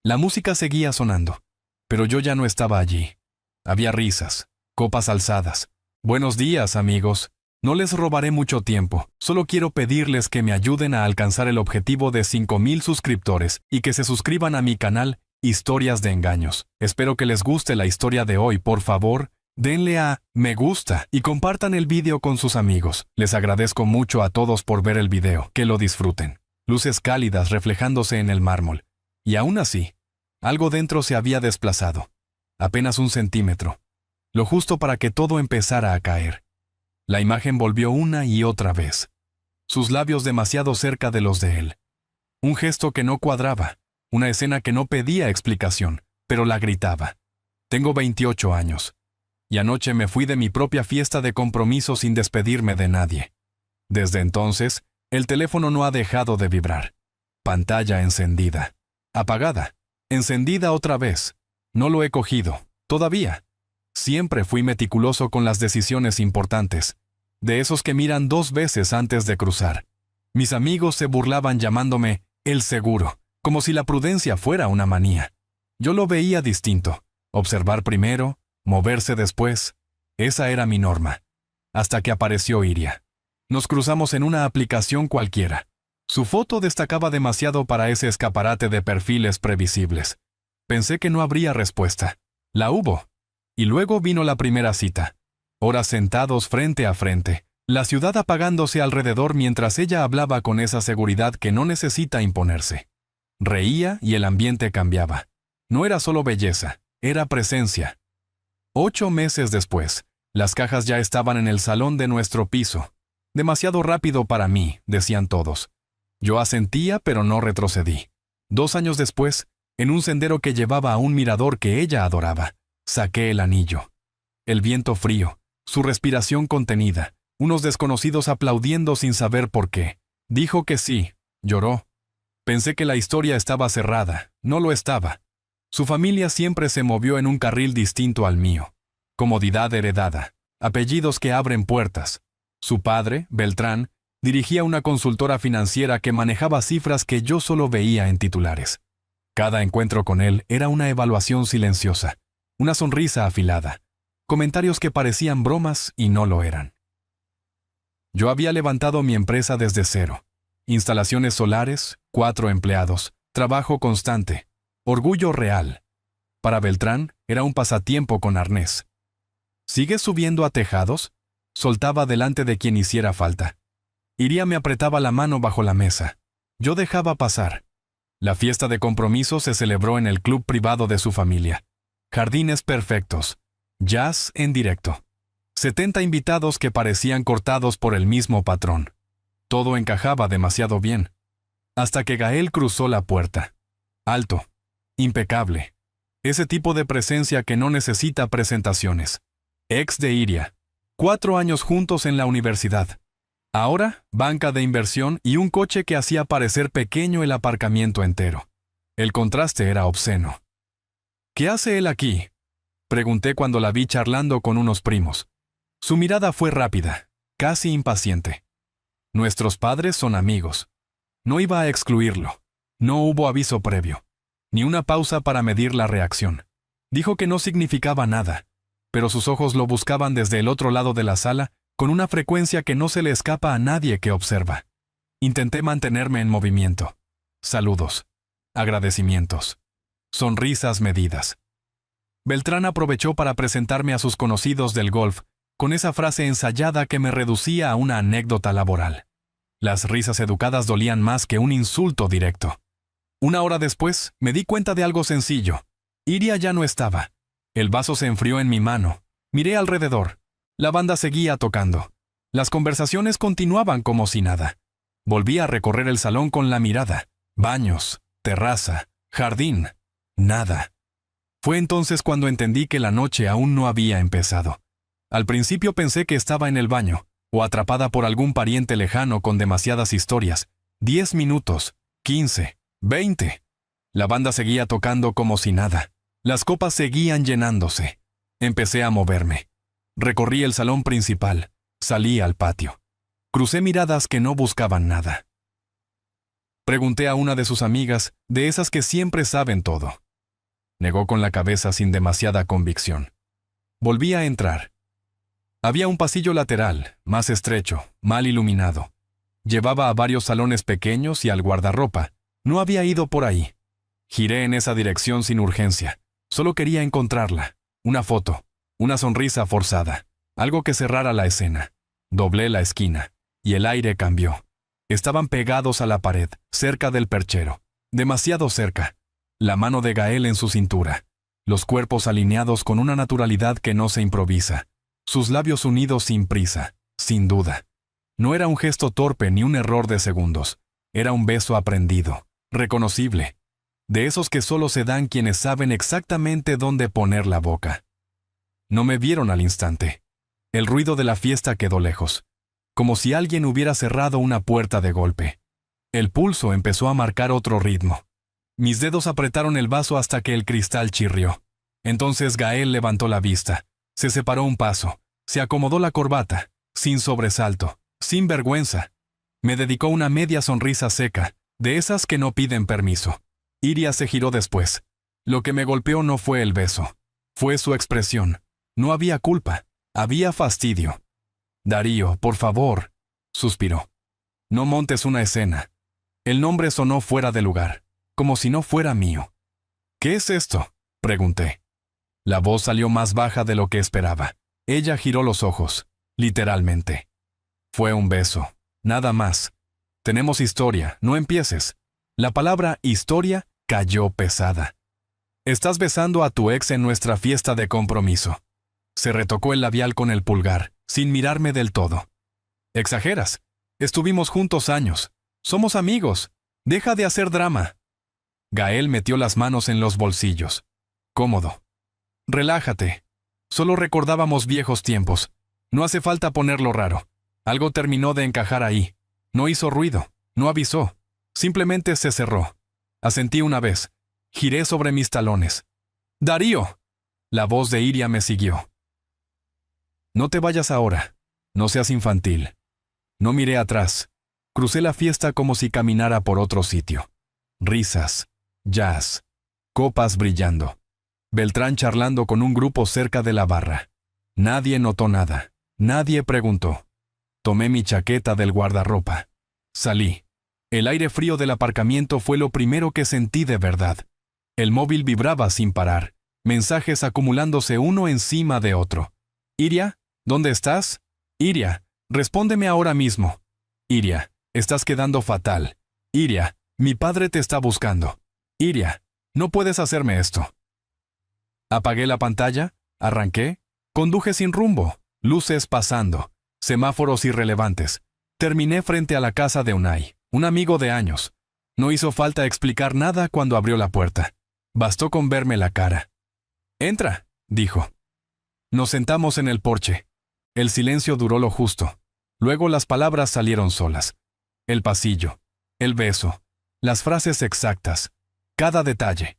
La música seguía sonando, pero yo ya no estaba allí. Había risas, copas alzadas. Buenos días, amigos. No les robaré mucho tiempo, solo quiero pedirles que me ayuden a alcanzar el objetivo de 5,000 suscriptores y que se suscriban a mi canal Historias de Engaños. Espero que les guste la historia de hoy, por favor. Denle a me gusta y compartan el vídeo con sus amigos. Les agradezco mucho a todos por ver el video. Que lo disfruten. Luces cálidas reflejándose en el mármol. Y aún así, algo dentro se había desplazado. Apenas 1 centímetro. Lo justo para que todo empezara a caer. La imagen volvió una y otra vez. Sus labios demasiado cerca de los de él. Un gesto que no cuadraba. Una escena que no pedía explicación, pero la gritaba. Tengo 28 años. Y anoche me fui de mi propia fiesta de compromiso sin despedirme de nadie. Desde entonces, el teléfono no ha dejado de vibrar. Pantalla encendida. Apagada. Encendida otra vez. No lo he cogido. Todavía. Siempre fui meticuloso con las decisiones importantes. De esos que miran 2 veces antes de cruzar. Mis amigos se burlaban llamándome el seguro, como si la prudencia fuera una manía. Yo lo veía distinto. Observar primero, moverse después. Esa era mi norma. Hasta que apareció Iria. Nos cruzamos en una aplicación cualquiera. Su foto destacaba demasiado para ese escaparate de perfiles previsibles. Pensé que no habría respuesta. La hubo. Y luego vino la primera cita. Horas sentados frente a frente. La ciudad apagándose alrededor mientras ella hablaba con esa seguridad que no necesita imponerse. Reía y el ambiente cambiaba. No era solo belleza, era presencia. 8 meses después, las cajas ya estaban en el salón de nuestro piso. Demasiado rápido para mí, decían todos. Yo asentía, pero no retrocedí. 2 años después, en un sendero que llevaba a un mirador que ella adoraba, saqué el anillo. El viento frío, su respiración contenida, unos desconocidos aplaudiendo sin saber por qué. Dijo que sí, lloró. Pensé que la historia estaba cerrada, no lo estaba. Su familia siempre se movió en un carril distinto al mío. Comodidad heredada, apellidos que abren puertas. Su padre, Beltrán, dirigía una consultora financiera que manejaba cifras que yo solo veía en titulares. Cada encuentro con él era una evaluación silenciosa, una sonrisa afilada, comentarios que parecían bromas y no lo eran. Yo había levantado mi empresa desde cero. Instalaciones solares, 4 empleados, trabajo constante. Orgullo real. Para Beltrán, era un pasatiempo con arnés. ¿Sigues subiendo a tejados? Soltaba delante de quien hiciera falta. Iria me apretaba la mano bajo la mesa. Yo dejaba pasar. La fiesta de compromiso se celebró en el club privado de su familia. Jardines perfectos. Jazz en directo. 70 invitados que parecían cortados por el mismo patrón. Todo encajaba demasiado bien. Hasta que Gael cruzó la puerta. Alto. Impecable. Ese tipo de presencia que no necesita presentaciones. Ex de Iria. 4 años juntos en la universidad. Ahora, banca de inversión y un coche que hacía parecer pequeño el aparcamiento entero. El contraste era obsceno. ¿Qué hace él aquí?, pregunté cuando la vi charlando con unos primos. Su mirada fue rápida, casi impaciente. Nuestros padres son amigos. No iba a excluirlo. No hubo aviso previo. Ni una pausa para medir la reacción. Dijo que no significaba nada, pero sus ojos lo buscaban desde el otro lado de la sala con una frecuencia que no se le escapa a nadie que observa. Intenté mantenerme en movimiento. Saludos. Agradecimientos. Sonrisas medidas. Beltrán aprovechó para presentarme a sus conocidos del golf, con esa frase ensayada que me reducía a una anécdota laboral. Las risas educadas dolían más que un insulto directo. 1 hora después, me di cuenta de algo sencillo. Iria ya no estaba. El vaso se enfrió en mi mano. Miré alrededor. La banda seguía tocando. Las conversaciones continuaban como si nada. Volví a recorrer el salón con la mirada. Baños, terraza, jardín. Nada. Fue entonces cuando entendí que la noche aún no había empezado. Al principio pensé que estaba en el baño, o atrapada por algún pariente lejano con demasiadas historias. 10 minutos, 15, 20. La banda seguía tocando como si nada. Las copas seguían llenándose. Empecé a moverme. Recorrí el salón principal. Salí al patio. Crucé miradas que no buscaban nada. Pregunté a una de sus amigas, de esas que siempre saben todo. Negó con la cabeza sin demasiada convicción. Volví a entrar. Había un pasillo lateral, más estrecho, mal iluminado. Llevaba a varios salones pequeños y al guardarropa. No había ido por ahí. Giré en esa dirección sin urgencia. Solo quería encontrarla. Una foto, una sonrisa forzada, algo que cerrara la escena. Doblé la esquina, y el aire cambió. Estaban pegados a la pared, cerca del perchero. Demasiado cerca. La mano de Gael en su cintura. Los cuerpos alineados con una naturalidad que no se improvisa. Sus labios unidos sin prisa, sin duda. No era un gesto torpe ni un error de segundos. Era un beso aprendido, reconocible. De esos que solo se dan quienes saben exactamente dónde poner la boca. No me vieron al instante. El ruido de la fiesta quedó lejos, como si alguien hubiera cerrado una puerta de golpe. El pulso empezó a marcar otro ritmo. Mis dedos apretaron el vaso hasta que el cristal chirrió. Entonces Gael levantó la vista, se separó un paso, se acomodó la corbata, sin sobresalto, sin vergüenza. Me dedicó una media sonrisa seca, de esas que no piden permiso. Iria se giró después. Lo que me golpeó no fue el beso, fue su expresión. No había culpa, había fastidio. «Darío, por favor», suspiró. «No montes una escena». El nombre sonó fuera de lugar, como si no fuera mío. «¿Qué es esto?», pregunté. La voz salió más baja de lo que esperaba. Ella giró los ojos, literalmente. «Fue un beso, nada más. Tenemos historia, no empieces». La palabra historia cayó pesada. «Estás besando a tu ex en nuestra fiesta de compromiso». Se retocó el labial con el pulgar, sin mirarme del todo. «Exageras. Estuvimos juntos años. Somos amigos. Deja de hacer drama». Gael metió las manos en los bolsillos. Cómodo. «Relájate. Solo recordábamos viejos tiempos. No hace falta ponerlo raro. Algo terminó de encajar ahí. No hizo ruido. No avisó. Simplemente se cerró. Asentí una vez. Giré sobre mis talones. «¡Darío!». La voz de Iria me siguió. «No te vayas ahora. No seas infantil». No miré atrás. Crucé la fiesta como si caminara por otro sitio. Risas, jazz, copas brillando. Beltrán charlando con un grupo cerca de la barra. Nadie notó nada. Nadie preguntó. Tomé mi chaqueta del guardarropa. Salí. El aire frío del aparcamiento fue lo primero que sentí de verdad. El móvil vibraba sin parar. Mensajes acumulándose uno encima de otro. «Iria, ¿dónde estás? Iria, respóndeme ahora mismo. Iria, estás quedando fatal. Iria, mi padre te está buscando. Iria, no puedes hacerme esto». Apagué la pantalla, arranqué, conduje sin rumbo, luces pasando, semáforos irrelevantes. Terminé frente a la casa de Unai, un amigo de años. No hizo falta explicar nada cuando abrió la puerta. Bastó con verme la cara. «Entra», dijo. Nos sentamos en el porche. El silencio duró lo justo. Luego las palabras salieron solas. El pasillo, el beso, las frases exactas, cada detalle.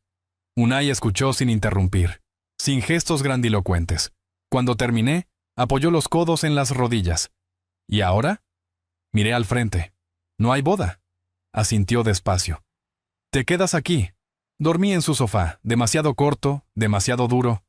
Unai escuchó sin interrumpir, sin gestos grandilocuentes. Cuando terminé, apoyó los codos en las rodillas. «¿Y ahora?». Miré al frente. «No hay boda», asintió despacio. «Te quedas aquí». Dormí en su sofá, demasiado corto, demasiado duro.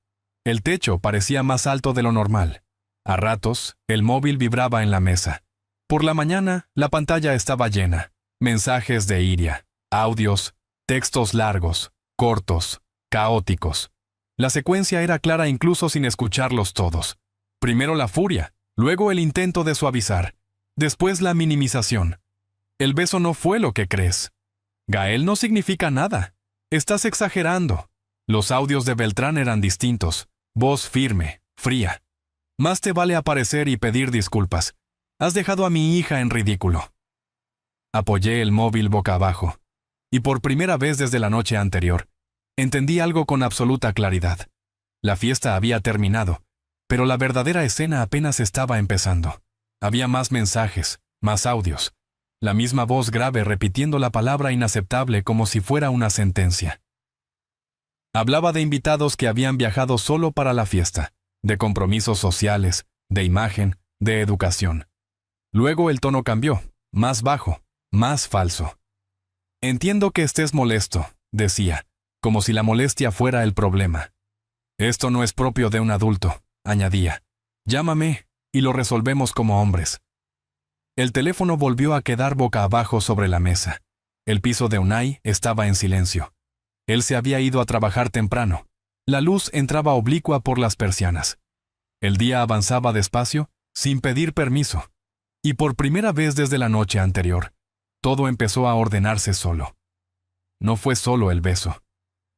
El techo parecía más alto de lo normal. A ratos, el móvil vibraba en la mesa. Por la mañana, la pantalla estaba llena. Mensajes de Iria, audios, textos largos, cortos, caóticos. La secuencia era clara incluso sin escucharlos todos. Primero la furia, luego el intento de suavizar, después la minimización. «El beso no fue lo que crees. Gael no significa nada. Estás exagerando». Los audios de Beltrán eran distintos. Voz firme, fría. «Más te vale aparecer y pedir disculpas. Has dejado a mi hija en ridículo». Apoyé el móvil boca abajo. Y por primera vez desde la noche anterior, entendí algo con absoluta claridad. La fiesta había terminado, pero la verdadera escena apenas estaba empezando. Había más mensajes, más audios. La misma voz grave repitiendo la palabra inaceptable como si fuera una sentencia. Hablaba de invitados que habían viajado solo para la fiesta, de compromisos sociales, de imagen, de educación. Luego el tono cambió, más bajo, más falso. Entiendo que estés molesto, decía, como si la molestia fuera el problema. Esto no es propio de un adulto, añadía. Llámame y lo resolvemos como hombres. El teléfono volvió a quedar boca abajo sobre la mesa. El piso de Unai estaba en silencio. Él se había ido a trabajar temprano. La luz entraba oblicua por las persianas. El día avanzaba despacio, sin pedir permiso. Y por primera vez desde la noche anterior, todo empezó a ordenarse solo. No fue solo el beso.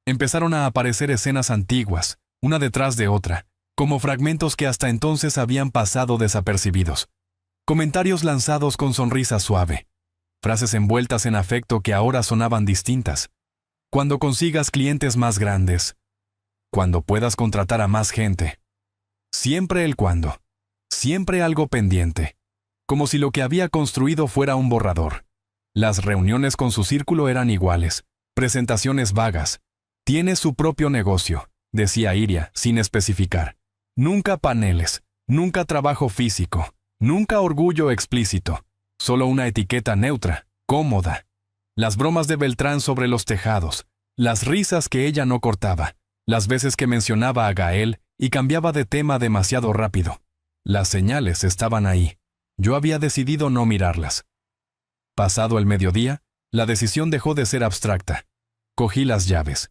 Empezaron a aparecer escenas antiguas, una detrás de otra, como fragmentos que hasta entonces habían pasado desapercibidos. Comentarios lanzados con sonrisa suave. Frases envueltas en afecto que ahora sonaban distintas. Cuando consigas clientes más grandes. Cuando puedas contratar a más gente. Siempre el cuándo. Siempre algo pendiente. Como si lo que había construido fuera un borrador. Las reuniones con su círculo eran iguales. Presentaciones vagas. Tiene su propio negocio, decía Iria, sin especificar. Nunca paneles, nunca trabajo físico, nunca orgullo explícito. Solo una etiqueta neutra, cómoda. Las bromas de Beltrán sobre los tejados, las risas que ella no cortaba, las veces que mencionaba a Gael y cambiaba de tema demasiado rápido. Las señales estaban ahí. Yo había decidido no mirarlas. Pasado el mediodía, la decisión dejó de ser abstracta. Cogí las llaves.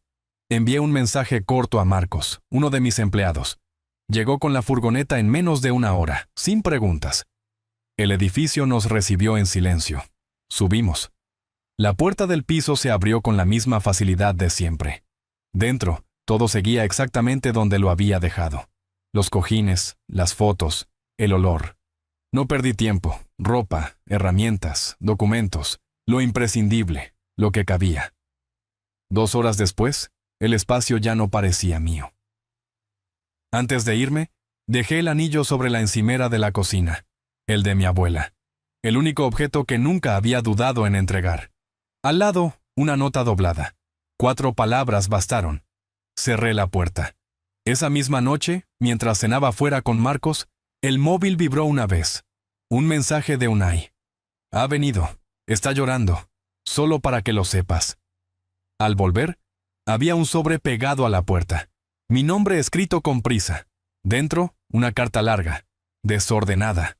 Envié un mensaje corto a Marcos, uno de mis empleados. Llegó con la furgoneta en menos de una hora, sin preguntas. El edificio nos recibió en silencio. Subimos. La puerta del piso se abrió con la misma facilidad de siempre. Dentro, todo seguía exactamente donde lo había dejado. Los cojines, las fotos, el olor. No perdí tiempo, ropa, herramientas, documentos, lo imprescindible, lo que cabía. 2 horas después, el espacio ya no parecía mío. Antes de irme, dejé el anillo sobre la encimera de la cocina, el de mi abuela, el único objeto que nunca había dudado en entregar. Al lado, una nota doblada. 4 palabras bastaron. Cerré la puerta. Esa misma noche, mientras cenaba fuera con Marcos, el móvil vibró una vez. Un mensaje de Unai. Ha venido. Está llorando. Solo para que lo sepas. Al volver, había un sobre pegado a la puerta. Mi nombre escrito con prisa. Dentro, una carta larga, desordenada.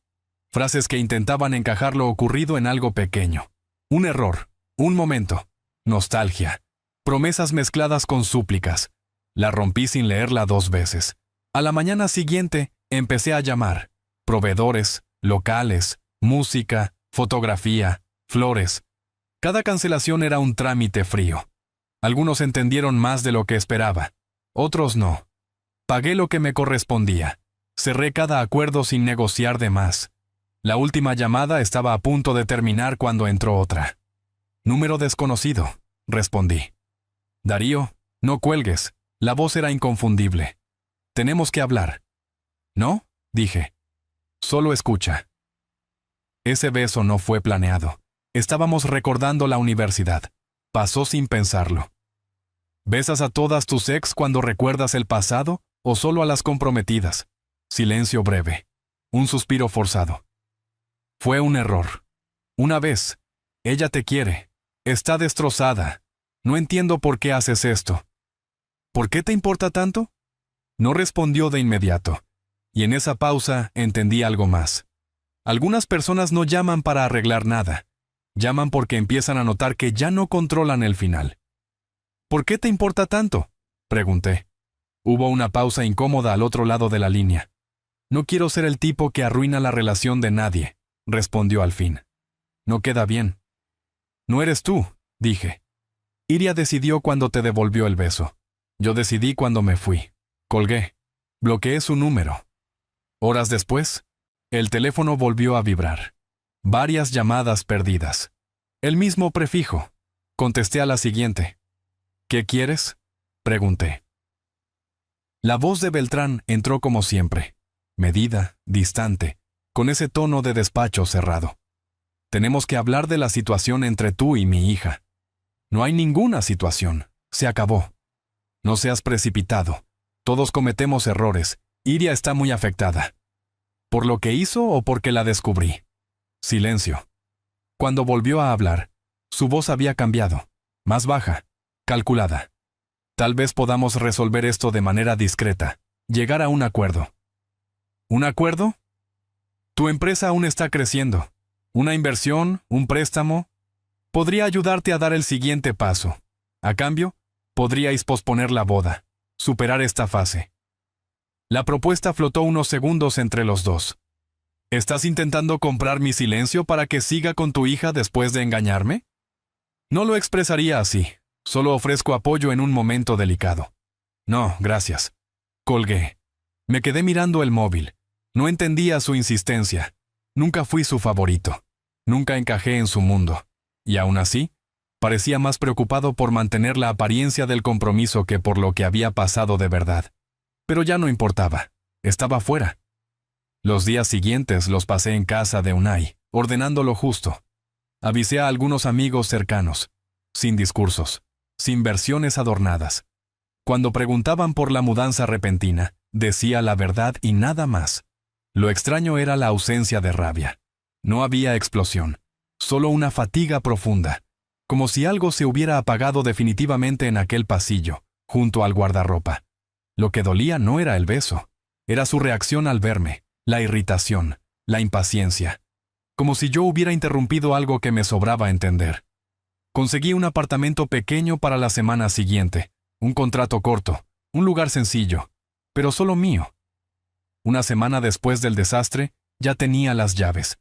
Frases que intentaban encajar lo ocurrido en algo pequeño. Un error, un momento, nostalgia, promesas mezcladas con súplicas. La rompí sin leerla 2 veces. A la mañana siguiente, empecé a llamar. Proveedores, locales, música, fotografía, flores. Cada cancelación era un trámite frío. Algunos entendieron más de lo que esperaba. Otros no. Pagué lo que me correspondía. Cerré cada acuerdo sin negociar de más. La última llamada estaba a punto de terminar cuando entró otra. Número desconocido, respondí. Darío, no cuelgues. La voz era inconfundible. Tenemos que hablar. ¿No? Dije. Solo escucha. Ese beso no fue planeado. Estábamos recordando la universidad. Pasó sin pensarlo. ¿Besas a todas tus ex cuando recuerdas el pasado o solo a las comprometidas? Silencio breve. Un suspiro forzado. Fue un error. Una vez. Ella te quiere. Está destrozada. No entiendo por qué haces esto. ¿Por qué te importa tanto? No respondió de inmediato. Y en esa pausa entendí algo más. Algunas personas no llaman para arreglar nada. Llaman porque empiezan a notar que ya no controlan el final. ¿Por qué te importa tanto?, pregunté. Hubo una pausa incómoda al otro lado de la línea. No quiero ser el tipo que arruina la relación de nadie, respondió al fin. No queda bien. No eres tú, dije. Iria decidió cuando te devolvió el beso. Yo decidí cuando me fui. Colgué. Bloqueé su número. Horas después, el teléfono volvió a vibrar. Varias llamadas perdidas. El mismo prefijo. Contesté a la siguiente. ¿Qué quieres?, pregunté. La voz de Beltrán entró como siempre, medida, distante, con ese tono de despacho cerrado. Tenemos que hablar de la situación entre tú y mi hija. No hay ninguna situación. Se acabó. No seas precipitado. Todos cometemos errores. Iria está muy afectada. ¿Por lo que hizo o porque la descubrí? Silencio. Cuando volvió a hablar, Su voz había cambiado, más baja, calculada. Tal vez podamos resolver esto de manera discreta, llegar a un acuerdo. ¿Un acuerdo? Tu empresa aún está creciendo. Una inversión, un préstamo, podría ayudarte a dar el siguiente paso. A cambio, podríais posponer la boda, superar esta fase. La propuesta flotó unos segundos entre los dos. ¿Estás intentando comprar mi silencio para que siga con tu hija después de engañarme? No lo expresaría así. Solo ofrezco apoyo en un momento delicado. No, gracias. Colgué. Me quedé mirando el móvil. No entendía su insistencia. Nunca fui su favorito. Nunca encajé en su mundo. Y aún así, parecía más preocupado por mantener la apariencia del compromiso que por lo que había pasado de verdad. Pero ya no importaba. Estaba fuera. Los días siguientes los pasé en casa de Unai, ordenando lo justo. Avisé a algunos amigos cercanos, sin discursos, sin versiones adornadas. Cuando preguntaban por la mudanza repentina, decía la verdad y nada más. Lo extraño era la ausencia de rabia. No había explosión, solo una fatiga profunda, como si algo se hubiera apagado definitivamente en aquel pasillo, junto al guardarropa. Lo que dolía no era el beso, era su reacción al verme, la irritación, la impaciencia, como si yo hubiera interrumpido algo que me sobraba entender. Conseguí un apartamento pequeño para la semana siguiente, un contrato corto, un lugar sencillo, pero solo mío. Una semana después del desastre, ya tenía las llaves.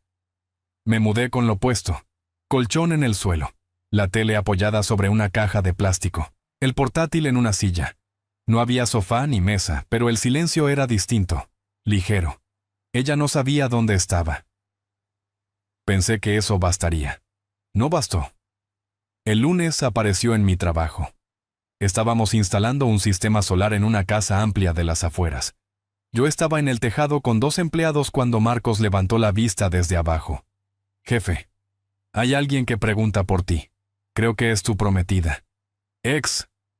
Me mudé con lo puesto, colchón en el suelo, la tele apoyada sobre una caja de plástico, el portátil en una silla. No había sofá ni mesa, pero el silencio era distinto, ligero. Ella no sabía dónde estaba. Pensé que eso bastaría. No bastó. El lunes apareció en mi trabajo. Estábamos instalando un sistema solar en una casa amplia de las afueras. Yo estaba en el tejado con 2 empleados cuando Marcos levantó la vista desde abajo. Jefe, hay alguien que pregunta por ti. Creo que es tu prometida.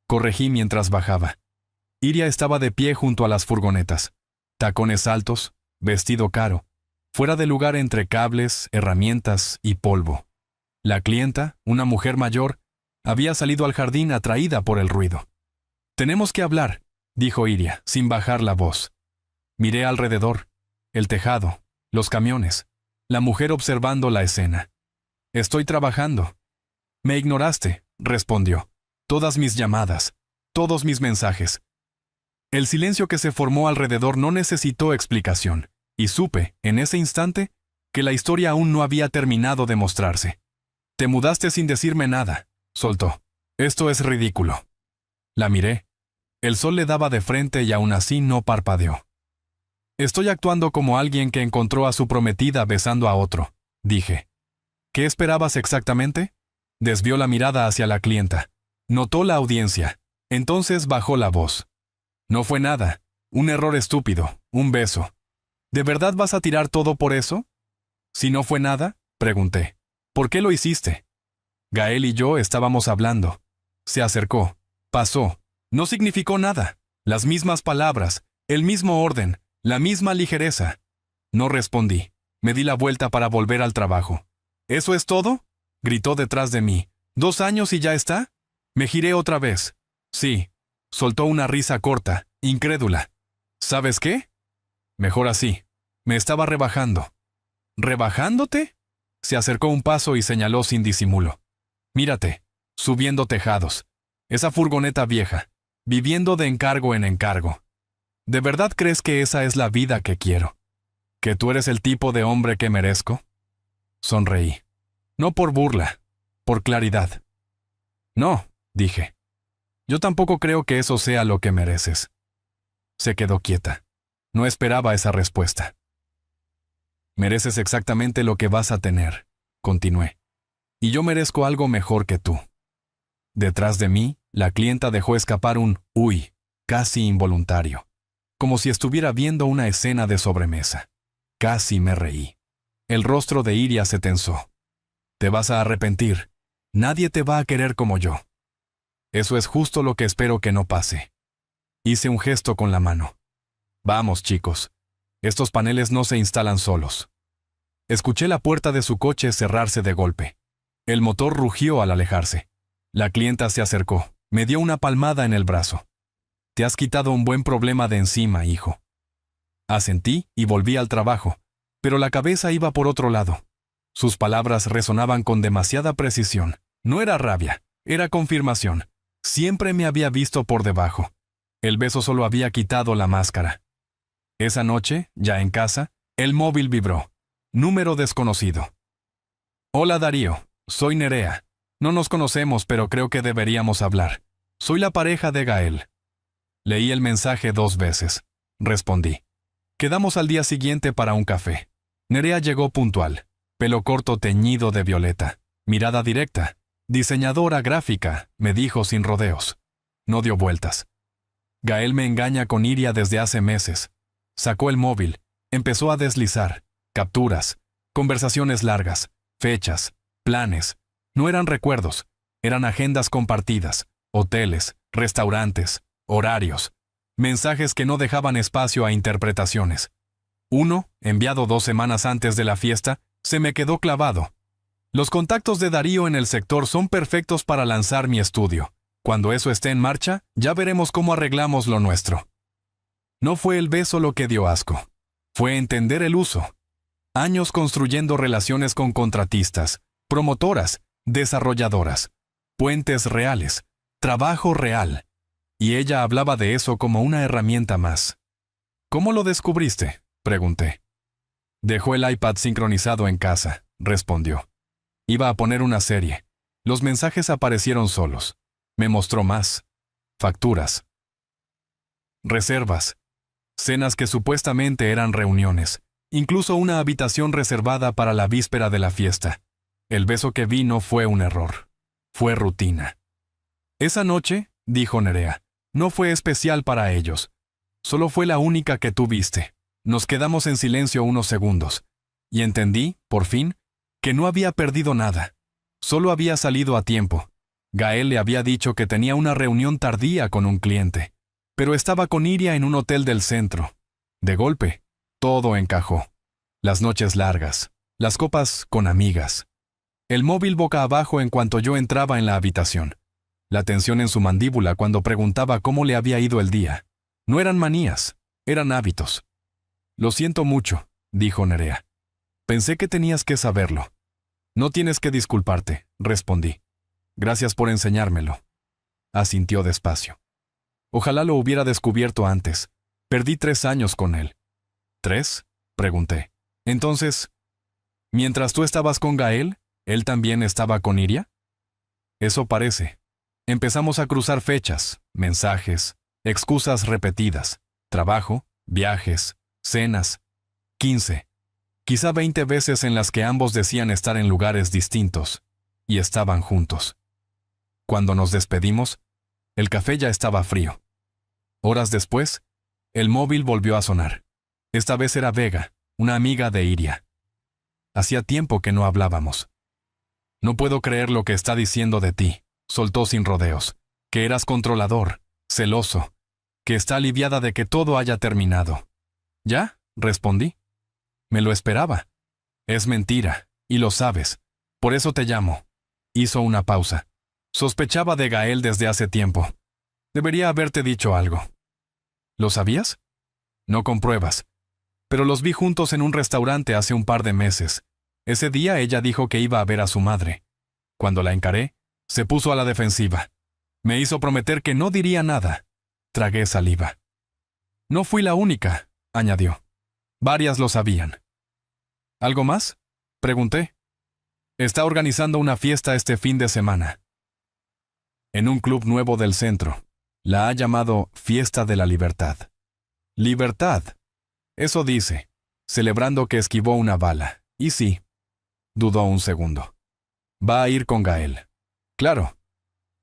Corregí mientras bajaba. Iria estaba de pie junto a las furgonetas. Tacones altos, vestido caro, fuera de lugar entre cables, herramientas y polvo. La clienta, una mujer mayor, había salido al jardín atraída por el ruido. «Tenemos que hablar», dijo Iria, sin bajar la voz. Miré alrededor, el tejado, los camiones, la mujer observando la escena. «Estoy trabajando». «Me ignoraste», respondió. «Todas mis llamadas, todos mis mensajes». El silencio que se formó alrededor no necesitó explicación, y supe, en ese instante, que la historia aún no había terminado de mostrarse. «Te mudaste sin decirme nada», soltó. «Esto es ridículo». La miré. El sol le daba de frente y aún así no parpadeó. «Estoy actuando como alguien que encontró a su prometida besando a otro», dije. «¿Qué esperabas exactamente?» Desvió la mirada hacia la clienta. Notó la audiencia. Entonces bajó la voz. «No fue nada. Un error estúpido. Un beso. ¿De verdad vas a tirar todo por eso?» «Si no fue nada», pregunté. «¿Por qué lo hiciste?» Gael y yo estábamos hablando. Se acercó. Pasó. No significó nada. Las mismas palabras, el mismo orden, la misma ligereza. No respondí. Me di la vuelta para volver al trabajo. «¿Eso es todo?», gritó detrás de mí. «¿2 años y ya está?» Me giré otra vez. «Sí». Soltó una risa corta, incrédula. «¿Sabes qué? Mejor así. Me estaba rebajando». «¿Rebajándote?». Se acercó un paso y señaló sin disimulo. «Mírate, subiendo tejados. Esa furgoneta vieja, viviendo de encargo en encargo. ¿De verdad crees que esa es la vida que quiero? ¿Que tú eres el tipo de hombre que merezco?» Sonreí. No por burla, por claridad. «No», dije. «Yo tampoco creo que eso sea lo que mereces». Se quedó quieta. No esperaba esa respuesta. «Mereces exactamente lo que vas a tener», continué. «Y yo merezco algo mejor que tú». Detrás de mí, la clienta dejó escapar un «uy», casi involuntario, como si estuviera viendo una escena de sobremesa. Casi me reí. El rostro de Iria se tensó. «Te vas a arrepentir. Nadie te va a querer como yo». «Eso es justo lo que espero que no pase». Hice un gesto con la mano. «Vamos, chicos. Estos paneles no se instalan solos». Escuché la puerta de su coche cerrarse de golpe. El motor rugió al alejarse. La clienta se acercó, me dio una palmada en el brazo. Te has quitado un buen problema de encima, hijo. Asentí y volví al trabajo, pero la cabeza iba por otro lado. Sus palabras resonaban con demasiada precisión. No era rabia, era confirmación. Siempre me había visto por debajo. El beso solo había quitado la máscara. Esa noche, ya en casa, el móvil vibró. Número desconocido. Hola Darío, soy Nerea. No nos conocemos, pero creo que deberíamos hablar. Soy la pareja de Gael. Leí el mensaje 2 veces. Respondí. Quedamos al día siguiente para un café. Nerea llegó puntual. Pelo corto teñido de violeta. Mirada directa. Diseñadora gráfica, me dijo sin rodeos. No dio vueltas. Gael me engaña con Iria desde hace meses. Sacó el móvil. Empezó a deslizar. Capturas. Conversaciones largas. Fechas. Planes. No eran recuerdos. Eran agendas compartidas. Hoteles. Restaurantes. Horarios. Mensajes que no dejaban espacio a interpretaciones. Uno, enviado 2 semanas antes de la fiesta, se me quedó clavado. Los contactos de Darío en el sector son perfectos para lanzar mi estudio. Cuando eso esté en marcha, ya veremos cómo arreglamos lo nuestro. No fue el beso lo que dio asco. Fue entender el uso. Años construyendo relaciones con contratistas, promotoras, desarrolladoras, puentes reales, trabajo real. Y ella hablaba de eso como una herramienta más. ¿Cómo lo descubriste?, pregunté. Dejó el iPad sincronizado en casa, respondió. Iba a poner una serie. Los mensajes aparecieron solos. Me mostró más. Facturas. Reservas. Cenas que supuestamente eran reuniones. Incluso una habitación reservada para la víspera de la fiesta. El beso que vi no fue un error. Fue rutina. Esa noche, dijo Nerea, no fue especial para ellos. Solo fue la única que tú viste. Nos quedamos en silencio unos segundos. Y entendí, por fin, que no había perdido nada. Solo había salido a tiempo. Gael le había dicho que tenía una reunión tardía con un cliente. Pero estaba con Iria en un hotel del centro. De golpe, todo encajó. Las noches largas, las copas con amigas. El móvil boca abajo en cuanto yo entraba en la habitación. La tensión en su mandíbula cuando preguntaba cómo le había ido el día. No eran manías, eran hábitos. Lo siento mucho, dijo Nerea. Pensé que tenías que saberlo. No tienes que disculparte, respondí. Gracias por enseñármelo. Asintió despacio. Ojalá lo hubiera descubierto antes. Perdí 3 años con él. ¿3? Pregunté. Entonces, mientras tú estabas con Gael, ¿él también estaba con Iria? Eso parece. Empezamos a cruzar fechas, mensajes, excusas repetidas, trabajo, viajes, cenas, 15, quizá 20 veces en las que ambos decían estar en lugares distintos, y estaban juntos. Cuando nos despedimos, el café ya estaba frío. Horas después, el móvil volvió a sonar. Esta vez era Vega, una amiga de Iria. Hacía tiempo que no hablábamos. No puedo creer lo que está diciendo de ti, soltó sin rodeos, que eras controlador, celoso, que está aliviada de que todo haya terminado. ¿Ya?, respondí. Me lo esperaba. Es mentira, y lo sabes. Por eso te llamo. Hizo una pausa. Sospechaba de Gael desde hace tiempo. Debería haberte dicho algo. ¿Lo sabías? No con pruebas. Pero los vi juntos en un restaurante hace un par de meses. Ese día ella dijo que iba a ver a su madre. Cuando la encaré, se puso a la defensiva. Me hizo prometer que no diría nada. Tragué saliva. No fui la única, añadió. Varias lo sabían. ¿Algo más?, pregunté. Está organizando una fiesta este fin de semana. En un club nuevo del centro. La ha llamado Fiesta de la Libertad. ¿Libertad? Eso dice, celebrando que esquivó una bala. Y sí. Dudó un segundo. Va a ir con Gael. Claro.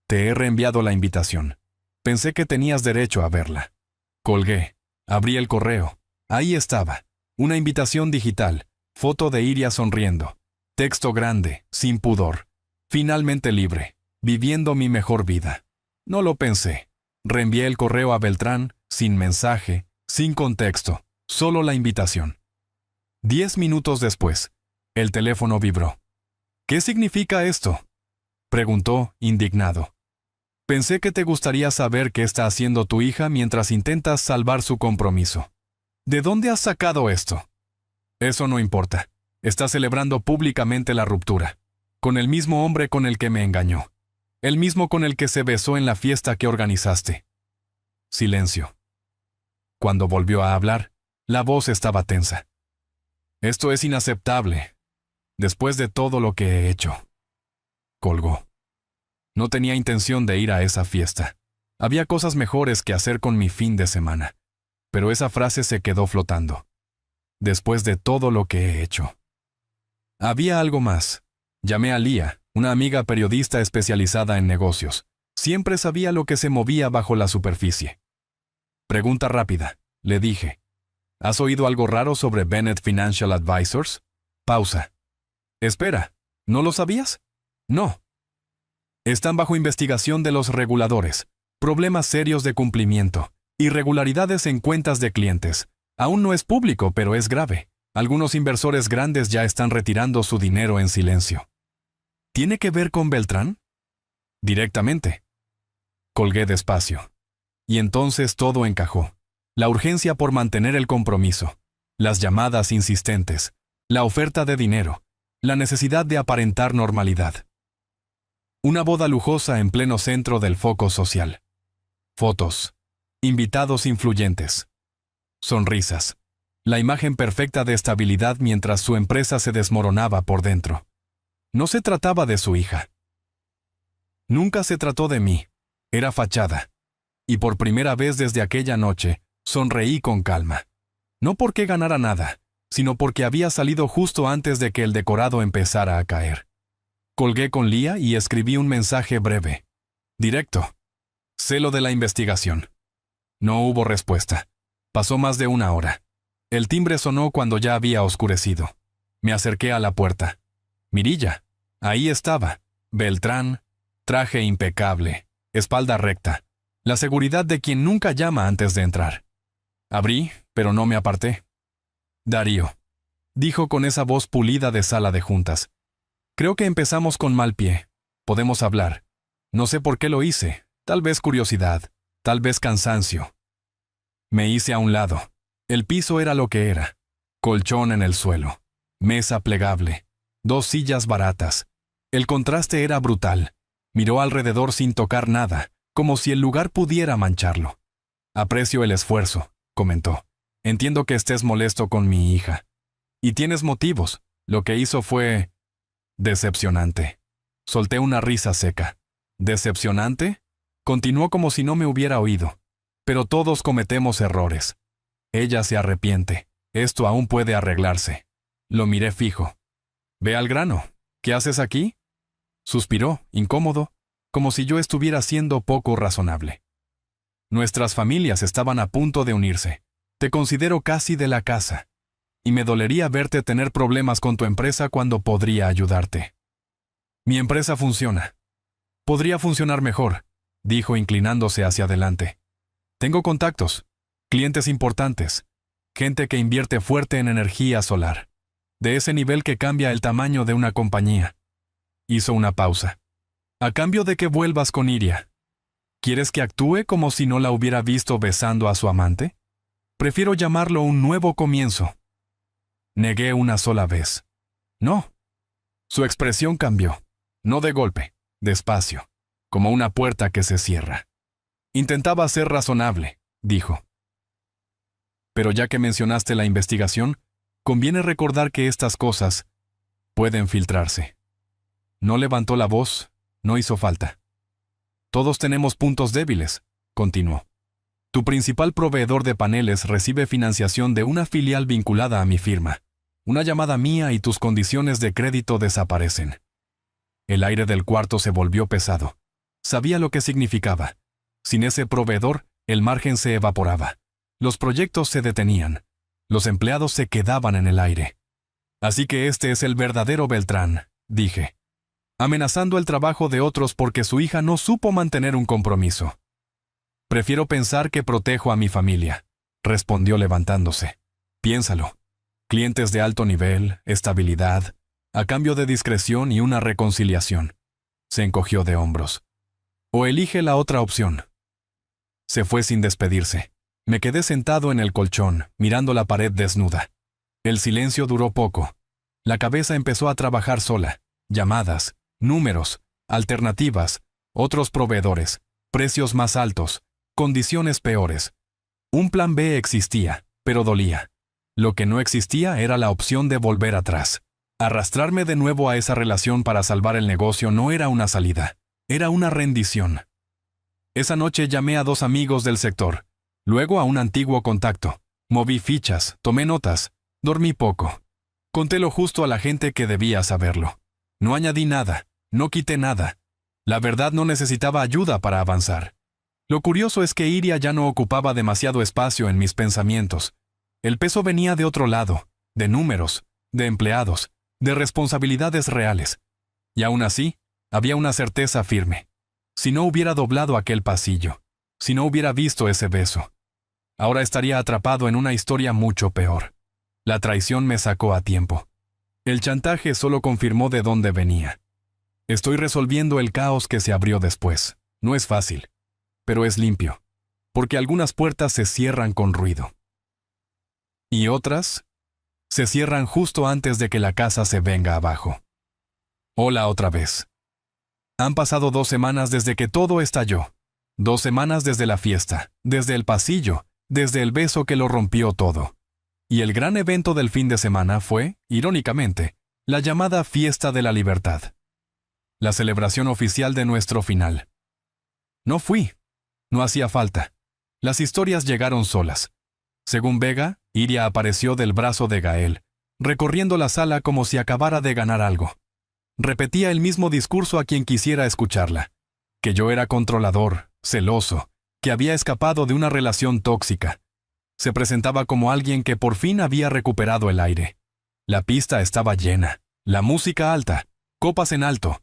Te he reenviado la invitación. Pensé que tenías derecho a verla. Colgué. Abrí el correo. Ahí estaba. Una invitación digital. Foto de Iria sonriendo. Texto grande, sin pudor. Finalmente libre. Viviendo mi mejor vida. No lo pensé. Reenvié el correo a Beltrán, sin mensaje, sin contexto. Solo la invitación. 10 minutos después, el teléfono vibró. ¿Qué significa esto? Preguntó, indignado. Pensé que te gustaría saber qué está haciendo tu hija mientras intentas salvar su compromiso. ¿De dónde has sacado esto? Eso no importa. Está celebrando públicamente la ruptura, con el mismo hombre con el que me engañó, el mismo con el que se besó en la fiesta que organizaste. Silencio. Cuando volvió a hablar, la voz estaba tensa. Esto es inaceptable, después de todo lo que he hecho. Colgó. No tenía intención de ir a esa fiesta. Había cosas mejores que hacer con mi fin de semana. Pero esa frase se quedó flotando. Después de todo lo que he hecho. Había algo más. Llamé a Lía, una amiga periodista especializada en negocios. Siempre sabía lo que se movía bajo la superficie. Pregunta rápida, le dije. ¿Has oído algo raro sobre Bennett Financial Advisors? Pausa. Espera, ¿no lo sabías? No. Están bajo investigación de los reguladores. Problemas serios de cumplimiento. Irregularidades en cuentas de clientes. Aún no es público, pero es grave. Algunos inversores grandes ya están retirando su dinero en silencio. ¿Tiene que ver con Beltrán? Directamente. Colgué despacio. Y entonces todo encajó. La urgencia por mantener el compromiso. Las llamadas insistentes. La oferta de dinero. La necesidad de aparentar normalidad. Una boda lujosa en pleno centro del foco social. Fotos. Invitados influyentes. Sonrisas. La imagen perfecta de estabilidad mientras su empresa se desmoronaba por dentro. No se trataba de su hija. Nunca se trató de mí. Era fachada. Y por primera vez desde aquella noche, sonreí con calma. No porque ganara nada, sino porque había salido justo antes de que el decorado empezara a caer. Colgué con Lía y escribí un mensaje breve. Directo. Celo de la investigación. No hubo respuesta. Pasó más de una hora. El timbre sonó cuando ya había oscurecido. Me acerqué a la puerta. Mirilla. Ahí estaba. Beltrán. Traje impecable. Espalda recta. La seguridad de quien nunca llama antes de entrar. Abrí, pero no me aparté. Darío. Dijo con esa voz pulida de sala de juntas. Creo que empezamos con mal pie. Podemos hablar. No sé por qué lo hice. Tal vez curiosidad. Tal vez cansancio. Me hice a un lado. El piso era lo que era. Colchón en el suelo. Mesa plegable. 2 sillas baratas. El contraste era brutal. Miró alrededor sin tocar nada, como si el lugar pudiera mancharlo. Aprecio el esfuerzo, comentó. Entiendo que estés molesto con mi hija. Y tienes motivos. Lo que hizo fue... decepcionante. Solté una risa seca. ¿Decepcionante? Continuó como si no me hubiera oído. Pero todos cometemos errores. Ella se arrepiente. Esto aún puede arreglarse. Lo miré fijo. Ve al grano. ¿Qué haces aquí? Suspiró, incómodo, como si yo estuviera siendo poco razonable. Nuestras familias estaban a punto de unirse. Te considero casi de la casa. Y me dolería verte tener problemas con tu empresa cuando podría ayudarte. Mi empresa funciona. Podría funcionar mejor, dijo inclinándose hacia adelante. Tengo contactos, clientes importantes, gente que invierte fuerte en energía solar, de ese nivel que cambia el tamaño de una compañía. Hizo una pausa. A cambio de que vuelvas con Iria. ¿Quieres que actúe como si no la hubiera visto besando a su amante? Prefiero llamarlo un nuevo comienzo. Negué una sola vez. No. Su expresión cambió. No de golpe, despacio, como una puerta que se cierra. Intentaba ser razonable, dijo. Pero ya que mencionaste la investigación, conviene recordar que estas cosas pueden filtrarse. No levantó la voz, no hizo falta. Todos tenemos puntos débiles, continuó. Tu principal proveedor de paneles recibe financiación de una filial vinculada a mi firma. Una llamada mía y tus condiciones de crédito desaparecen. El aire del cuarto se volvió pesado. Sabía lo que significaba. Sin ese proveedor, el margen se evaporaba. Los proyectos se detenían. Los empleados se quedaban en el aire. Así que este es el verdadero Beltrán, dije. Amenazando el trabajo de otros porque su hija no supo mantener un compromiso. Prefiero pensar que protejo a mi familia, respondió levantándose. Piénsalo. Clientes de alto nivel, estabilidad, a cambio de discreción y una reconciliación. Se encogió de hombros. O elige la otra opción. Se fue sin despedirse. Me quedé sentado en el colchón, mirando la pared desnuda. El silencio duró poco. La cabeza empezó a trabajar sola. Llamadas, números, alternativas, otros proveedores, precios más altos, condiciones peores. Un plan B existía, pero dolía. Lo que no existía era la opción de volver atrás. Arrastrarme de nuevo a esa relación para salvar el negocio no era una salida, era una rendición. Esa noche llamé a 2 amigos del sector, luego a un antiguo contacto. Moví fichas, tomé notas, dormí poco. Conté lo justo a la gente que debía saberlo. No añadí nada, no quité nada. La verdad no necesitaba ayuda para avanzar. Lo curioso es que Iria ya no ocupaba demasiado espacio en mis pensamientos. El peso venía de otro lado, de números, de empleados, de responsabilidades reales. Y aún así, había una certeza firme. Si no hubiera doblado aquel pasillo, si no hubiera visto ese beso, ahora estaría atrapado en una historia mucho peor. La traición me sacó a tiempo. El chantaje solo confirmó de dónde venía. Estoy resolviendo el caos que se abrió después. No es fácil, pero es limpio, porque algunas puertas se cierran con ruido. Y otras se cierran justo antes de que la casa se venga abajo. Hola otra vez. Han pasado 2 semanas desde que todo estalló. 2 semanas desde la fiesta, desde el pasillo, desde el beso que lo rompió todo. Y el gran evento del fin de semana fue, irónicamente, la llamada Fiesta de la Libertad. La celebración oficial de nuestro final. No fui. No hacía falta. Las historias llegaron solas. Según Vega, Iria apareció del brazo de Gael, recorriendo la sala como si acabara de ganar algo. Repetía el mismo discurso a quien quisiera escucharla. Que yo era controlador, celoso, que había escapado de una relación tóxica. Se presentaba como alguien que por fin había recuperado el aire. La pista estaba llena, la música alta, copas en alto.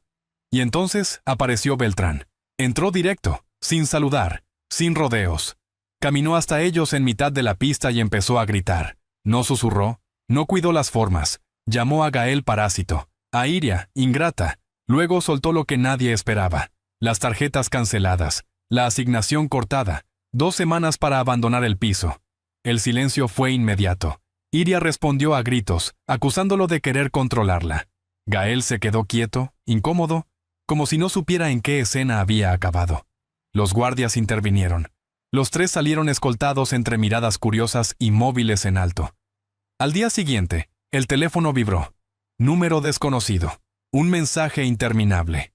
Y entonces apareció Beltrán. Entró directo, sin saludar, sin rodeos. Caminó hasta ellos en mitad de la pista y empezó a gritar. No susurró, no cuidó las formas. Llamó a Gael parásito, a Iria, ingrata. Luego soltó lo que nadie esperaba. Las tarjetas canceladas, la asignación cortada, 2 semanas para abandonar el piso. El silencio fue inmediato. Iria respondió a gritos, acusándolo de querer controlarla. Gael se quedó quieto, incómodo, como si no supiera en qué escena había acabado. Los guardias intervinieron. Los 3 salieron escoltados entre miradas curiosas y móviles en alto. Al día siguiente, el teléfono vibró. Número desconocido. Un mensaje interminable.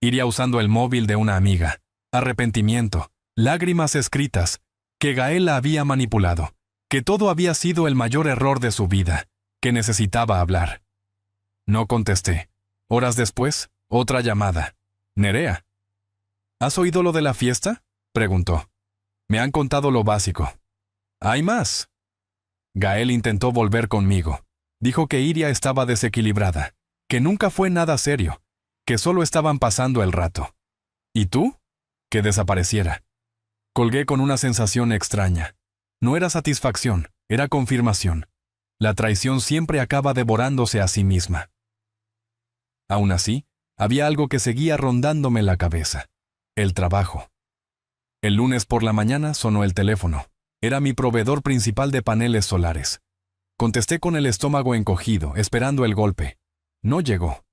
Iria usando el móvil de una amiga. Arrepentimiento, lágrimas escritas, que Gael la había manipulado, que todo había sido el mayor error de su vida, que necesitaba hablar. No contesté. Horas después, otra llamada. Nerea. ¿Has oído lo de la fiesta?, preguntó. Me han contado lo básico. ¿Hay más? Gael intentó volver conmigo. Dijo que Iria estaba desequilibrada, que nunca fue nada serio, que solo estaban pasando el rato. ¿Y tú? Que desapareciera. Colgué con una sensación extraña. No era satisfacción, era confirmación. La traición siempre acaba devorándose a sí misma. Aún así, había algo que seguía rondándome la cabeza. El trabajo. El lunes por la mañana sonó el teléfono. Era mi proveedor principal de paneles solares. Contesté con el estómago encogido, esperando el golpe. No llegó.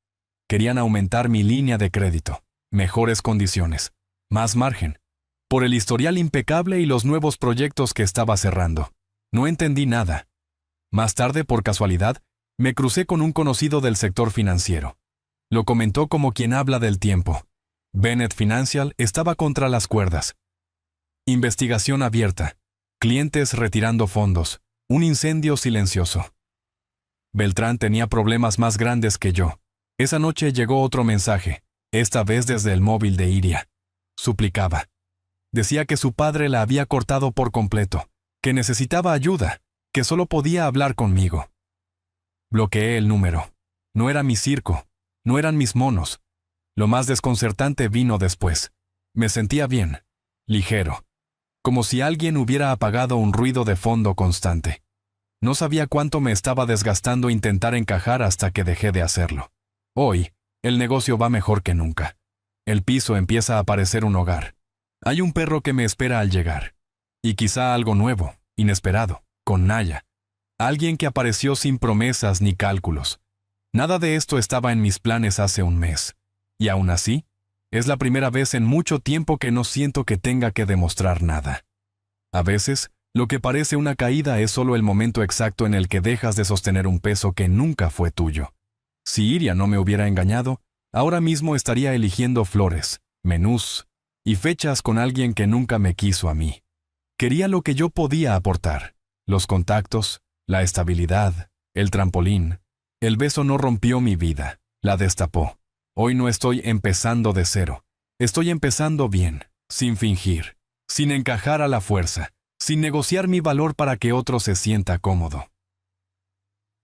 Querían aumentar mi línea de crédito, mejores condiciones, más margen, por el historial impecable y los nuevos proyectos que estaba cerrando. No entendí nada. Más tarde, por casualidad, me crucé con un conocido del sector financiero. Lo comentó como quien habla del tiempo. Bennett Financial estaba contra las cuerdas. Investigación abierta. Clientes retirando fondos. Un incendio silencioso. Beltrán tenía problemas más grandes que yo. Esa noche llegó otro mensaje, esta vez desde el móvil de Iria. Suplicaba. Decía que su padre la había cortado por completo, que necesitaba ayuda, que solo podía hablar conmigo. Bloqueé el número. No era mi circo, no eran mis monos. Lo más desconcertante vino después. Me sentía bien, ligero, como si alguien hubiera apagado un ruido de fondo constante. No sabía cuánto me estaba desgastando intentar encajar hasta que dejé de hacerlo. Hoy, el negocio va mejor que nunca. El piso empieza a parecer un hogar. Hay un perro que me espera al llegar. Y quizá algo nuevo, inesperado, con Naya. Alguien que apareció sin promesas ni cálculos. Nada de esto estaba en mis planes hace un mes. Y aún así, es la primera vez en mucho tiempo que no siento que tenga que demostrar nada. A veces, lo que parece una caída es solo el momento exacto en el que dejas de sostener un peso que nunca fue tuyo. Si Iria no me hubiera engañado, ahora mismo estaría eligiendo flores, menús y fechas con alguien que nunca me quiso a mí. Quería lo que yo podía aportar: los contactos, la estabilidad, el trampolín. El beso no rompió mi vida, la destapó. Hoy no estoy empezando de cero. Estoy empezando bien, sin fingir, sin encajar a la fuerza, sin negociar mi valor para que otro se sienta cómodo.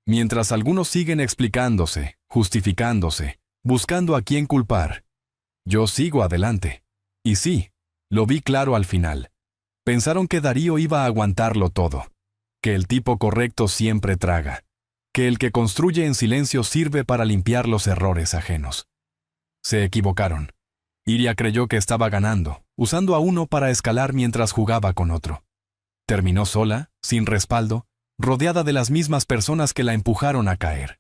Mientras algunos siguen explicándose, justificándose, buscando a quién culpar, yo sigo adelante. Y sí, lo vi claro al final. Pensaron que Darío iba a aguantarlo todo, que el tipo correcto siempre traga, que el que construye en silencio sirve para limpiar los errores ajenos. Se equivocaron. Iria creyó que estaba ganando, usando a uno para escalar mientras jugaba con otro. Terminó sola, sin respaldo, rodeada de las mismas personas que la empujaron a caer.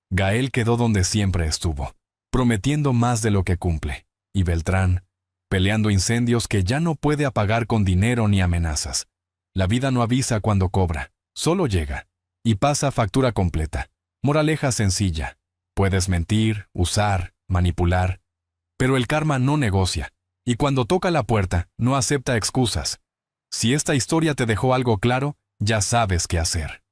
Gael quedó donde siempre estuvo, prometiendo más de lo que cumple, y Beltrán, peleando incendios que ya no puede apagar con dinero ni amenazas. La vida no avisa cuando cobra, solo llega, y pasa factura completa. Moraleja sencilla: puedes mentir, usar, manipular, pero el karma no negocia, y cuando toca la puerta, no acepta excusas. Si esta historia te dejó algo claro, ya sabes qué hacer.